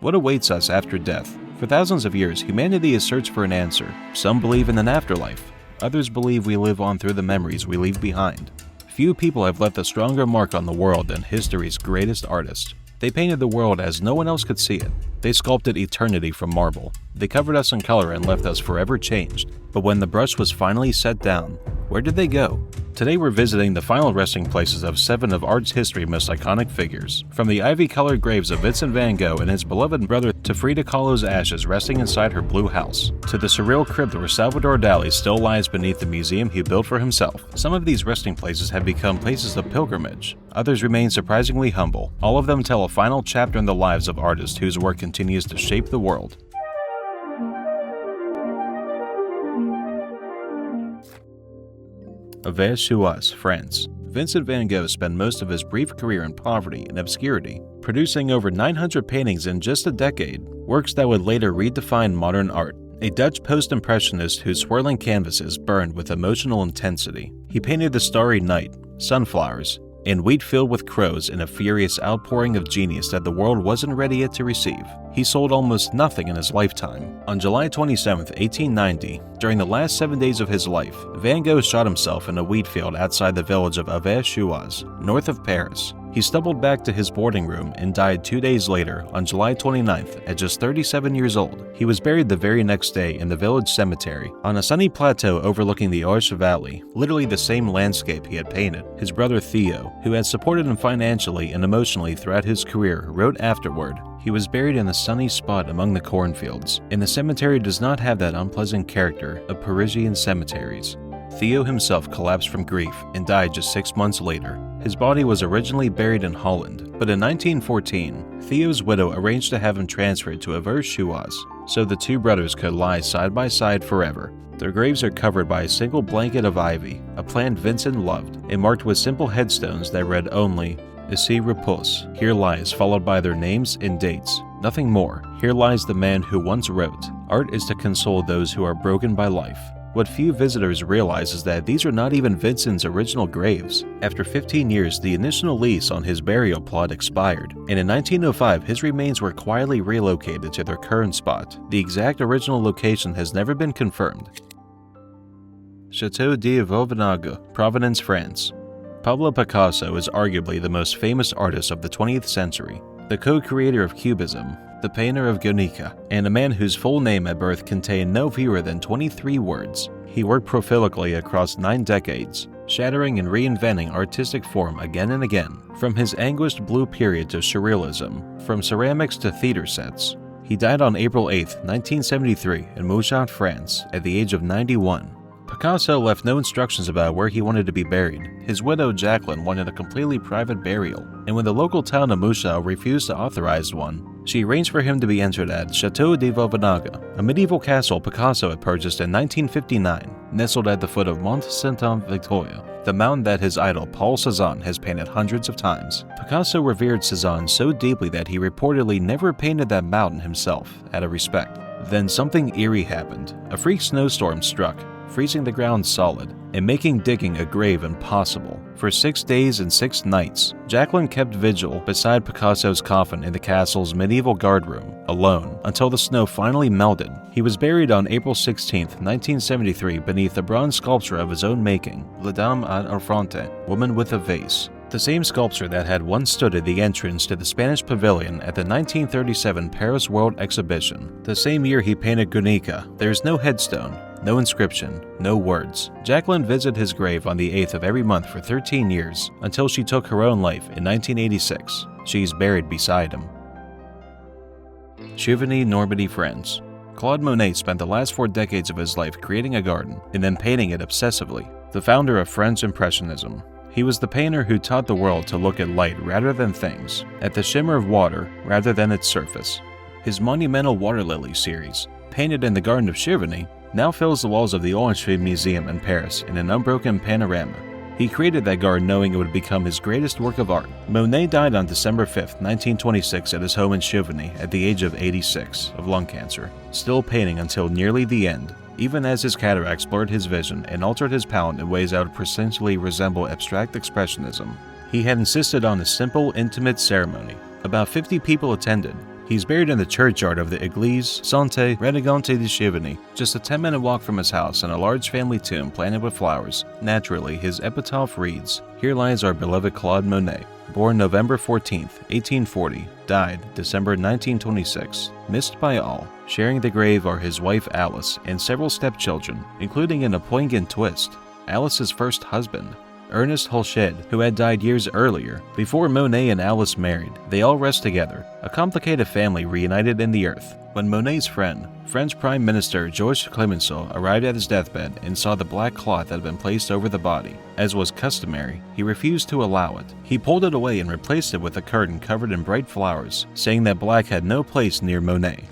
What awaits us after death? For thousands of years, humanity has searched for an answer. Some believe in an afterlife. Others believe we live on through the memories we leave behind. Few people have left a stronger mark on the world than history's greatest artists. They painted the world as no one else could see it. They sculpted eternity from marble. They covered us in color and left us forever changed. But when the brush was finally set down, where did they go? Today we're visiting the final resting places of 7 of art's history's most iconic figures. From the ivy-colored graves of Vincent van Gogh and his beloved brother to Frida Kahlo's ashes resting inside her blue house, to the surreal crypt where Salvador Dalí still lies beneath the museum he built for himself. Some of these resting places have become places of pilgrimage. Others remain surprisingly humble. All of them tell a final chapter in the lives of artists whose work continues to shape the world. Auvers-sur-Oise, France. Vincent van Gogh spent most of his brief career in poverty and obscurity, producing over 900 paintings in just a decade, works that would later redefine modern art. A Dutch post-impressionist whose swirling canvases burned with emotional intensity. He painted the starry night, sunflowers, and wheat filled with crows in a furious outpouring of genius that the world wasn't ready yet to receive. He sold almost nothing in his lifetime. On July 27, 1890, during the last 7 days of his life, Van Gogh shot himself in a wheat field outside the village of Auvers-sur-Oise, north of Paris. He stumbled back to his boarding room and died 2 days later, on July 29th, at just 37 years old. He was buried the very next day in the village cemetery, on a sunny plateau overlooking the Oise Valley, literally the same landscape he had painted. His brother Theo, who had supported him financially and emotionally throughout his career, wrote afterward, "He was buried in a sunny spot among the cornfields, and the cemetery does not have that unpleasant character of Parisian cemeteries." Theo himself collapsed from grief and died just 6 months later. His body was originally buried in Holland, but in 1914, Theo's widow arranged to have him transferred to Auvers-sur-Oise, so the two brothers could lie side by side forever. Their graves are covered by a single blanket of ivy, a plant Vincent loved, and marked with simple headstones that read only, "Ici repose," here lies, followed by their names and dates. Nothing more. Here lies the man who once wrote, "Art is to console those who are broken by life." What few visitors realize is that these are not even Vincent's original graves. After 15 years, the initial lease on his burial plot expired, and in 1905 his remains were quietly relocated to their current spot. The exact original location has never been confirmed. Château de Vauvenargues, Providence, France. Pablo Picasso is arguably the most famous artist of the 20th century, the co-creator of Cubism, the painter of Guernica, and a man whose full name at birth contained no fewer than 23 words. He worked prolifically across 9 decades, shattering and reinventing artistic form again and again, from his anguished blue period to surrealism, from ceramics to theater sets. He died on April 8, 1973 in Mougins, France, at the age of 91. Picasso left no instructions about where he wanted to be buried. His widow Jacqueline wanted a completely private burial, and when the local town of Mougins refused to authorize one, she arranged for him to be entered at Château de Vauvenargues, a medieval castle Picasso had purchased in 1959, nestled at the foot of Mont Sainte-Victoire, the mountain that his idol Paul Cézanne has painted hundreds of times. Picasso revered Cézanne so deeply that he reportedly never painted that mountain himself, out of respect. Then something eerie happened. A freak snowstorm struck, freezing the ground solid, and making digging a grave impossible. For 6 days and 6 nights, Jacqueline kept vigil beside Picasso's coffin in the castle's medieval guardroom, alone, until the snow finally melted. He was buried on April 16, 1973, beneath a bronze sculpture of his own making, La Dame à l'Enfante, Woman with a Vase, the same sculpture that had once stood at the entrance to the Spanish Pavilion at the 1937 Paris World Exhibition. The same year he painted Guernica. There is no headstone, no inscription, no words. Jacqueline visited his grave on the 8th of every month for 13 years, until she took her own life in 1986. She is buried beside him. Giverny, Normandy, France. Claude Monet spent the last 4 decades of his life creating a garden, and then painting it obsessively. The founder of French Impressionism. He was the painter who taught the world to look at light rather than things, at the shimmer of water rather than its surface. His monumental water lily series, painted in the Garden of Giverny, now fills the walls of the Orangerie Museum in Paris in an unbroken panorama. He created that garden knowing it would become his greatest work of art. Monet died on December 5, 1926 at his home in Giverny at the age of 86 of lung cancer, still painting until nearly the end, even as his cataracts blurred his vision and altered his palette in ways that would presciently resemble abstract expressionism. He had insisted on a simple, intimate ceremony. About 50 people attended. He's buried in the churchyard of the Église Sainte-Renégante de Chivigny, just a 10-minute walk from his house in a large family tomb planted with flowers. Naturally, his epitaph reads, "Here lies our beloved Claude Monet, born November 14, 1840, died December 1926, missed by all." Sharing the grave are his wife Alice and several stepchildren, including in a poignant twist, Alice's first husband, Ernest Holshed, who had died years earlier. Before Monet and Alice married, they all rest together, a complicated family reunited in the earth. When Monet's friend, French Prime Minister Georges Clemenceau, arrived at his deathbed and saw the black cloth that had been placed over the body, as was customary, he refused to allow it. He pulled it away and replaced it with a curtain covered in bright flowers, saying that black had no place near Monet.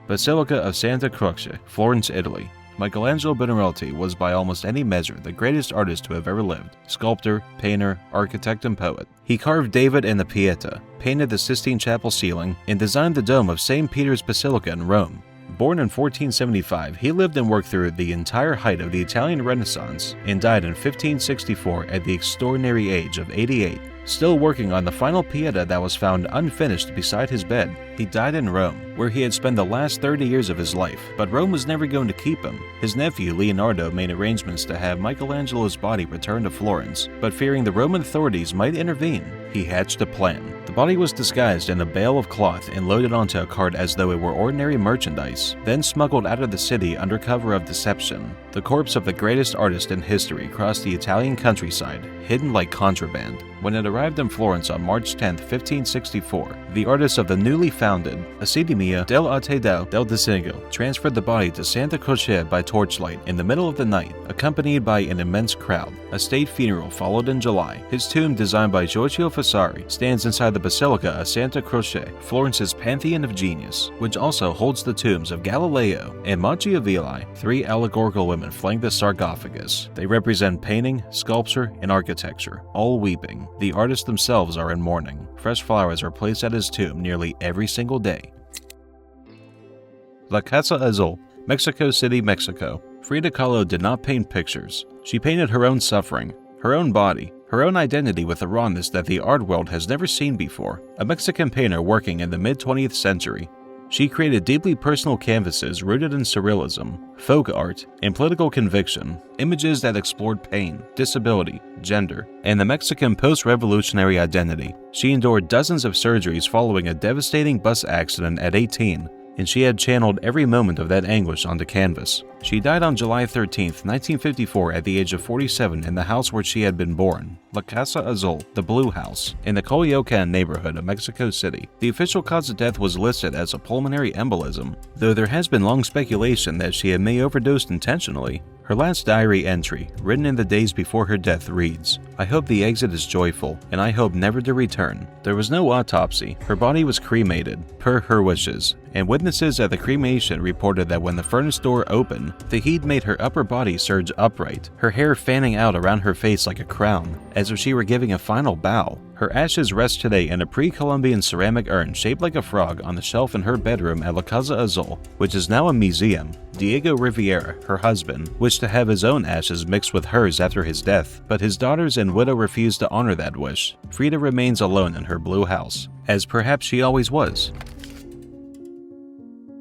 Basilica of Santa Croce, Florence, Italy. Michelangelo Buonarroti was by almost any measure the greatest artist to have ever lived, sculptor, painter, architect, and poet. He carved David and the Pietà, painted the Sistine Chapel ceiling, and designed the dome of St. Peter's Basilica in Rome. Born in 1475, he lived and worked through the entire height of the Italian Renaissance and died in 1564 at the extraordinary age of 88. Still working on the final Pietà that was found unfinished beside his bed, he died in Rome, where he had spent the last 30 years of his life, but Rome was never going to keep him. His nephew Leonardo made arrangements to have Michelangelo's body returned to Florence, but fearing the Roman authorities might intervene, he hatched a plan. The body was disguised in a bale of cloth and loaded onto a cart as though it were ordinary merchandise, then smuggled out of the city under cover of deception. The corpse of the greatest artist in history crossed the Italian countryside, hidden like contraband. When it arrived in Florence on March 10, 1564, the artists of the newly founded Accademia dell'Arte del Disegno transferred the body to Santa Croce by torchlight in the middle of the night, accompanied by an immense crowd. A state funeral followed in July. His tomb, designed by Giorgio Vasari, stands inside the Basilica of Santa Croce, Florence's pantheon of genius, which also holds the tombs of Galileo and Machiavelli. 3 allegorical women flank the sarcophagus. They represent painting, sculpture, and architecture, all weeping. The artists themselves are in mourning. Fresh flowers are placed at his tomb nearly every single day. La Casa Azul, Mexico City, Mexico. Frida Kahlo did not paint pictures. She painted her own suffering, her own body, her own identity with a rawness that the art world has never seen before. A Mexican painter working in the mid-20th century, she created deeply personal canvases rooted in surrealism, folk art, and political conviction, images that explored pain, disability, gender, and the Mexican post-revolutionary identity. She endured dozens of surgeries following a devastating bus accident at 18, and she had channeled every moment of that anguish onto canvas. She died on July 13, 1954 at the age of 47 in the house where she had been born, La Casa Azul, the Blue House, in the Coyoacan neighborhood of Mexico City. The official cause of death was listed as a pulmonary embolism, though there has been long speculation that she may have overdosed intentionally. Her last diary entry, written in the days before her death, reads, "I hope the exit is joyful, and I hope never to return." There was no autopsy. Her body was cremated, per her wishes, and witnesses at the cremation reported that when the furnace door opened, the heat made her upper body surge upright, her hair fanning out around her face like a crown, as if she were giving a final bow. Her ashes rest today in a pre-Columbian ceramic urn shaped like a frog on the shelf in her bedroom at La Casa Azul, which is now a museum. Diego Rivera, her husband, wished to have his own ashes mixed with hers after his death, but his daughters and widow refused to honor that wish. Frida remains alone in her blue house, as perhaps she always was.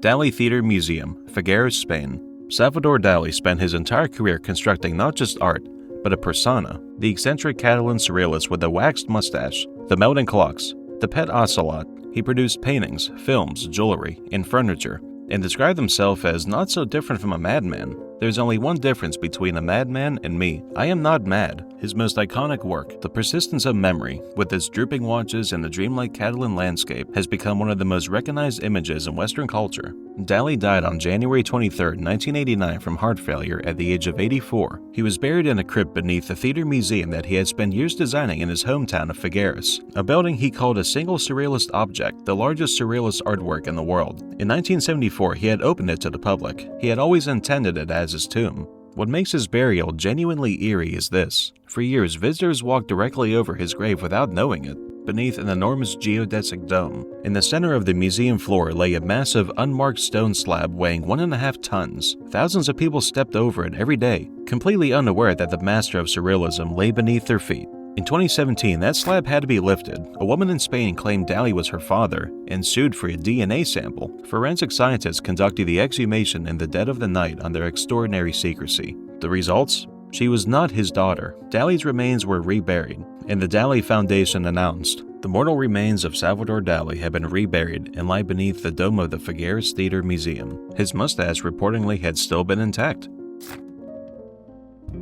Dalí Theater Museum, Figueres, Spain. Salvador Dalí spent his entire career constructing not just art, but a persona, the eccentric Catalan surrealist with the waxed mustache, the melting clocks, the pet ocelot. He produced paintings, films, jewelry, and furniture, and described himself as not so different from a madman. There's only one difference between a madman and me. I am not mad. His most iconic work, The Persistence of Memory, with its drooping watches and the dreamlike Catalan landscape, has become one of the most recognized images in Western culture. Dalí died on January 23, 1989 from heart failure at the age of 84. He was buried in a crypt beneath the theater museum that he had spent years designing in his hometown of Figueres, a building he called a single surrealist object, the largest surrealist artwork in the world. In 1974, he had opened it to the public. He had always intended it as his tomb. What makes his burial genuinely eerie is this. For years, visitors walked directly over his grave without knowing it. Beneath an enormous geodesic dome, in the center of the museum floor lay a massive unmarked stone slab weighing 1.5 tons. Thousands of people stepped over it every day, completely unaware that the master of surrealism lay beneath their feet. In 2017, that slab had to be lifted. A woman in Spain claimed Dalí was her father and sued for a DNA sample. Forensic scientists conducted the exhumation in the dead of the night under extraordinary secrecy. The results? She was not his daughter. Dalí's remains were reburied, and the Dalí Foundation announced the mortal remains of Salvador Dalí have been reburied and lie beneath the dome of the Figueres Theater Museum. His mustache reportedly had still been intact.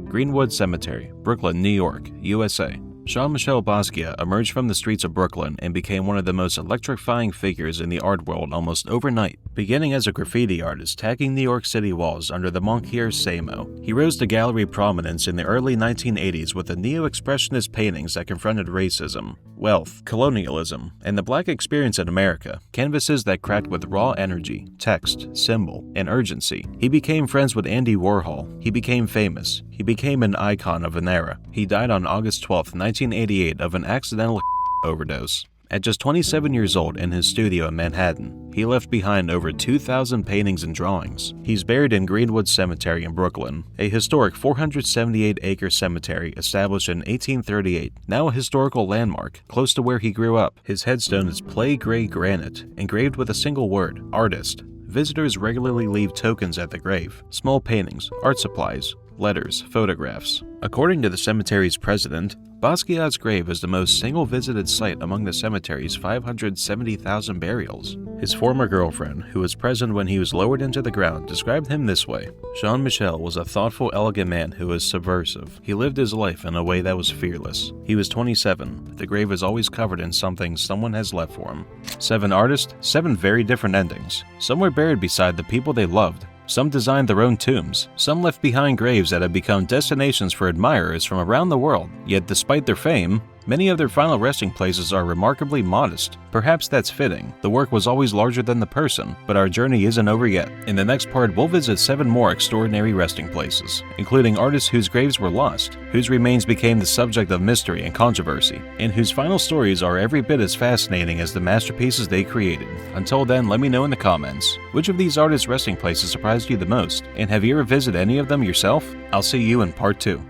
Greenwood Cemetery, Brooklyn, New York, USA. Jean-Michel Basquiat emerged from the streets of Brooklyn and became one of the most electrifying figures in the art world almost overnight. Beginning as a graffiti artist tagging New York City walls under the Moncler Samo, he rose to gallery prominence in the early 1980s with the neo-expressionist paintings that confronted racism, wealth, colonialism, and the black experience in America, canvases that cracked with raw energy, text, symbol, and urgency. He became friends with Andy Warhol. He became famous. He became an icon of an era. He died on August 12, 1988 of an accidental overdose. At just 27 years old in his studio in Manhattan, he left behind over 2,000 paintings and drawings. He's buried in Greenwood Cemetery in Brooklyn, a historic 478-acre cemetery established in 1838, now a historical landmark close to where he grew up. His headstone is play gray granite, engraved with a single word, artist. Visitors regularly leave tokens at the grave, small paintings, art supplies, letters, photographs. According to the cemetery's president, Basquiat's grave is the most single-visited site among the cemetery's 570,000 burials. His former girlfriend, who was present when he was lowered into the ground, described him this way: Jean-Michel was a thoughtful, elegant man who was subversive. He lived his life in a way that was fearless. He was 27. The grave is always covered in something someone has left for him. 7 artists, 7 very different endings. Some were buried beside the people they loved. Some designed their own tombs. Some left behind graves that have become destinations for admirers from around the world. Yet despite their fame, many of their final resting places are remarkably modest. Perhaps that's fitting. The work was always larger than the person, but our journey isn't over yet. In the next part, we'll visit 7 more extraordinary resting places, including artists whose graves were lost, whose remains became the subject of mystery and controversy, and whose final stories are every bit as fascinating as the masterpieces they created. Until then, let me know in the comments, which of these artists' resting places surprised you the most, and have you ever visited any of them yourself? I'll see you in part 2.